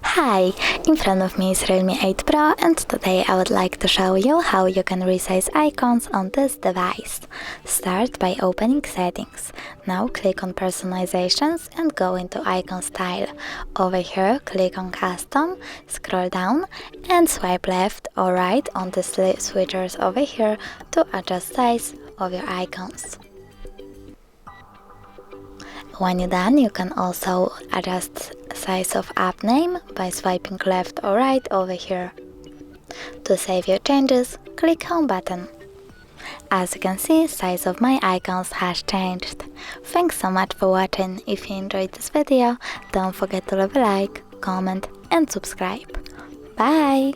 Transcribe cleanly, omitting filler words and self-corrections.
Hi, in front of me is Realme 8 Pro, and today I would like to show you how you can resize icons on this device. Start by opening Settings. Now click on Personalizations and go into Icon Style. Over here click on Custom, scroll down and swipe left or right on the switchers over here to adjust size of your icons. When you're done, you can also adjust size of app name by swiping left or right over here. To save your changes, click Home button. As you can see, size of my icons has changed. Thanks so much for watching. If you enjoyed this video, don't forget to leave a like, comment and subscribe. Bye!